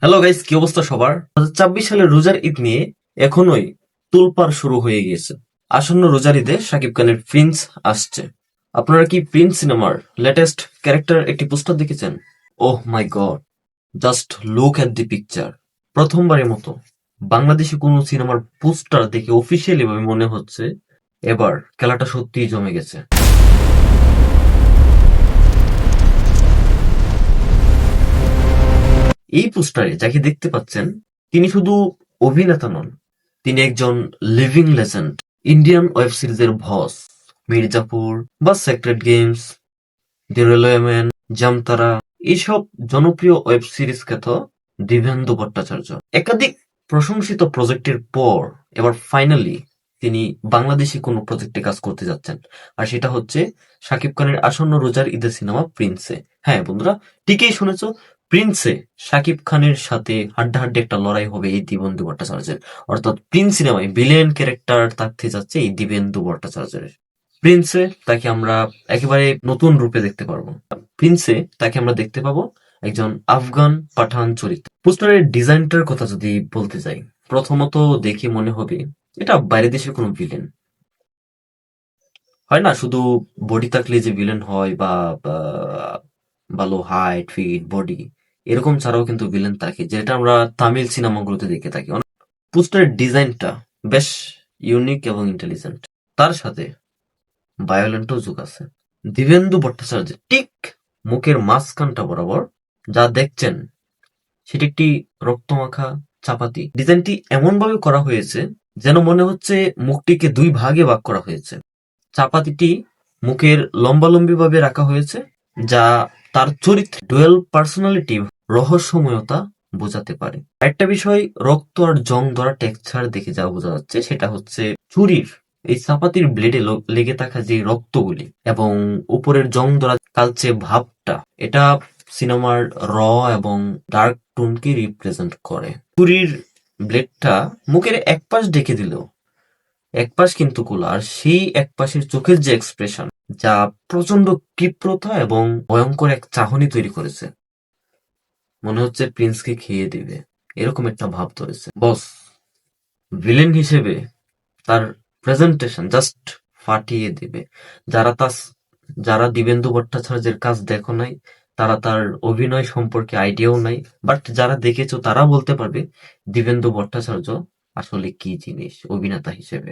Hello guys, কি অবস্থা সবার? 2024 সালের রোজার ঈদ নিয়ে এখনোই তোলপাড় শুরু হয়ে গিয়েছে। আসন্ন রোজার ঈদে শাকিব খানের প্রিন্স আসছে। আপনারা কি প্রিন্স সিনেমার লেটেস্ট ক্যারেক্টার একটি পোস্টার দেখেছেন? Oh my god, just look at the picture. প্রথমবারের মতো বাংলাদেশি কোনো সিনেমার পোস্টার দেখে অফিসিয়ালি ভাবে মনে হচ্ছে এবার খেলাটা সত্যিই জমে গেছে। এই পোস্টারে যাকে দেখতে পাচ্ছেন তিনি শুধু অভিনেতা নন, তিনি একজন লিভিং লেজেন্ড। ইন্ডিয়ান ওয়েব সিরিজের বস মির্জাপুর বা সেক্রেট গেমস, দি রেলওয়েম্যান, জামতারা, এইসব জনপ্রিয় ওয়েব সিরিজ খ্যাত দিবেন্দু ভট্টাচার্য একাধিক প্রশংসিত প্রজেক্টের পর এবার ফাইনালি তিনি বাংলাদেশি কোনো প্রজেক্টে কাজ করতে যাচ্ছেন, আর সেটা হচ্ছে শাকিব খানের আসন্ন রোজার ঈদের সিনেমা প্রিন্সে। হ্যাঁ বন্ধুরা, ঠিকই শুনেছো, প্রিন্সে শাকিব খানের সাথে হাড্ডাহাড্ডি একটা লড়াই হবে এই দিবেন্দু ভট্টাচার্যের। অর্থাৎ প্রিন্স সিনেমায় ভিলেন ক্যারেক্টার থাকতে যাচ্ছে এই দিবেন্দু ভট্টাচার্যের। প্রিন্সে তাকে আমরা একেবারে নতুন রূপে দেখতে পারবো। প্রিন্সে তাকে আমরা দেখতে পাবো একজন আফগান পাঠান চরিত্র। পোস্টারের ডিজাইনটার কথা যদি বলতে যাই, প্রথমত দেখে মনে হবে এটা বাইরের দেশের কোনো ভিলেন। হয় না শুধু বডি থাকলে যে ভিলেন হয়, বা ভালো হাইট ফিট বডি, এরকম ছাড়াও কিন্তু ভিলেন থাকে, যেটা আমরা তামিল সিনেমাগুলোতে দেখে থাকি। পোস্টারের ডিজাইনটা বেশ ইউনিক এবং ইন্টেলিজেন্ট, তার সাথে ভায়োলেন্টও যোগ আছে। দিবেন্দু ভট্টাচার্যের ঠিক মুখের মাঝখানটা বরাবর যা দেখছেন সেটি একটি রক্তমাখা চাপাতি। ডিজাইনটি এমন ভাবে করা হয়েছে যেন মনে হচ্ছে মুখটিকে দুই ভাগে ভাগ করা হয়েছে। চাপাতিটি মুখের লম্বালম্বি ভাবে রাখা হয়েছে, যা তার চরিত্রে ডুয়েল পার্সোনালিটি রহস্যময়তা বোঝাতে পারে। একটা বিষয়, রক্ত আর জং ধরা টেক্সচার দেখে যা বোঝা যাচ্ছে সেটা হচ্ছে চুরির এই চাপাতির ব্লেডে লেগে থাকা যে রক্তগুলি এবং উপরের জং ধরা কালচে ভাবটা, এটা সিনেমার র এবং ডার্ক টোনকে রিপ্রেজেন্ট করে। চুরির ব্লেডটা মুখের এক পাশ ঢেকে দিলেও এক পাশ কিন্তু খোলা, আর সেই এক পাশের চোখের যে এক্সপ্রেশন, যা প্রচন্ড ক্ষিপ্রতা এবং ভয়ঙ্কর এক চাহনি তৈরি করেছে। মনে হচ্ছে প্রিন্সকে খেয়ে দিবে, এরকম একটা ভাব ধরেছে। বস ভিলেন হিসেবে তার প্রেজেন্টেশন জাস্ট ফাটিয়ে দিবে। যারা তার যারা দিবেন্দু ভট্টাচার্যের কাজ দেখো নাই, তারা তার অভিনয় সম্পর্কে আইডিয়াও নাই, বাট যারা দেখেছো তারা বলতে পারবে দিবেন্দু ভট্টাচার্য আসলে কি জিনিস অভিনেতা হিসেবে।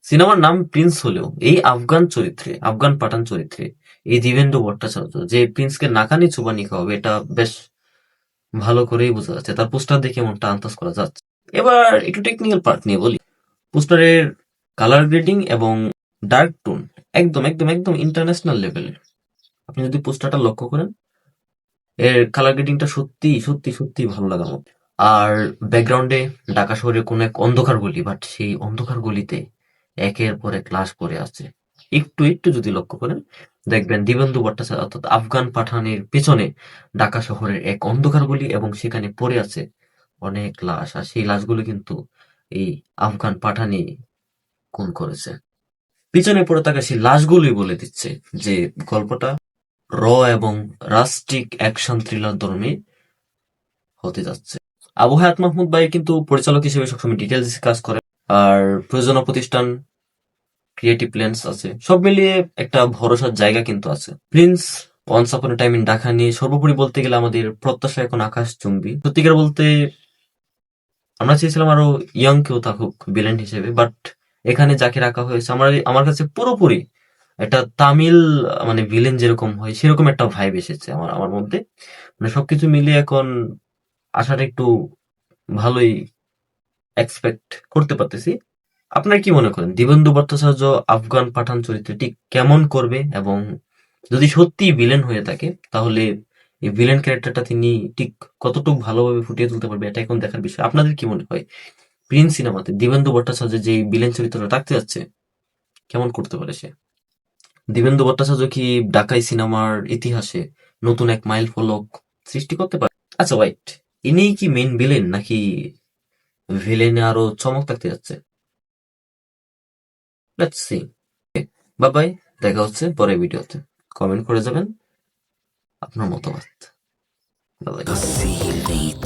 সিনেমার নাম প্রিন্স হলেও এই আফগান পাঠান চরিত্রে এই দিবেন্দু ভট্টাচার্য যে প্রিন্সকে নাকানি চুবানি খাওয়াবে, এটা বেশ ভালো করেই বোঝা যাচ্ছে। তার পোস্টার দেখে এমনটা আন্দাজ করা যাচ্ছে। এবার একটু টেকনিক্যাল পার্ট নিয়ে বলি। পোস্টারের কালার গ্রেডিং এবং ডার্ক টোন একদম একদম একদম ইন্টারন্যাশনাল লেভেলের। আপনি যদি পোস্টারটা লক্ষ্য করেন, এর কালার গ্রেডিংটা সত্যি সত্যি সত্যি ভালো লাগার মতো। আর ব্যাকগ্রাউন্ডে ঢাকা শহরের কোনো এক অন্ধকার গলি, বাট সেই অন্ধকার গলিতে একের পর এক লাশ পড়ে আছে। একটু একটু যদি লক্ষ্য করেন দেখবেন দিবেন্দু ভট্টাচার্য অর্থাৎ আফগান পাঠানের পেছনে ঢাকা শহরের এক অন্ধকার গলি এবং সেখানে পড়ে আছে অনেক লাশ, আর সেই লাশগুলো কিন্তু এই আফগান পাঠানি খুন করেছে। পিছনে পড়ে থাকা সেই লাশগুলোই বলে দিচ্ছে যে গল্পটা র এবং রাস্টিক অ্যাকশন থ্রিলার ধর্মী হতে যাচ্ছে। আবু হায়াত মাহমুদ ভাই কিন্তু পরিচালক হিসেবে সবসময় ডিটেলস কাজ করে, আর প্রযোজনা প্রতিষ্ঠান ক্রিয়েটিভ প্ল্যান্স আছে, সব মিলিয়ে একটা ভরসার জায়গা কিন্তু আছে। Prince once upon A time in Dhaka নিয়ে সর্বোপরি বলতে গেলে আমাদের প্রত্যাশা এখন আকাশ চুম্বী। সত্যিকার বলতে আমরা চেয়েছিলাম আরো ইয়াং কেউ থাকুক ভিলেন হিসেবে, বাট এখানে যাকে রাখা হয়েছে আমার কাছে পুরোপুরি একটা তামিল মানে ভিলেন যেরকম হয় সেরকম একটা ভাইব এসেছে আমার আমার মধ্যে। মানে সবকিছু মিলিয়ে এখন আশাটা একটু ভালোই এক্সপেক্ট করতে পারতেছি। আপনারা কি মনে করেন দিবেন্দু ভট্টাচার্য আফগান পাঠান চরিত্রে ঠিক কেমন করবে, এবং যদি সত্যি ভিলেন হয়ে থাকে তাহলে এই ভিলেন ক্যারেক্টারটা তিনি ঠিক কতটুকু ভালোভাবে ফুটিয়ে তুলতে পারবে, এটা এখন দেখার বিষয়। আপনাদের কি মনে হয় প্রিন্স সিনেমাতে দিবেন্দু ভট্টাচার্য যে ভিলেন চরিত্রটা থাকতে যাচ্ছে কেমন করতে পারে সে? দিবেন্দু ভট্টাচার্য কি ঢাকাই সিনেমার ইতিহাসে নতুন এক মাইল ফলক সৃষ্টি করতে পারে? আচ্ছা ওয়াইট, ইনিই কি মেইন ভিলেন, নাকি ভিলেনে আরো চমক থাকতে যাচ্ছে? Let's see. Bye bye. দেখা হচ্ছে পরের ভিডিওতে। কমেন্ট করে যাবেন আপনার মতামত। Bye bye.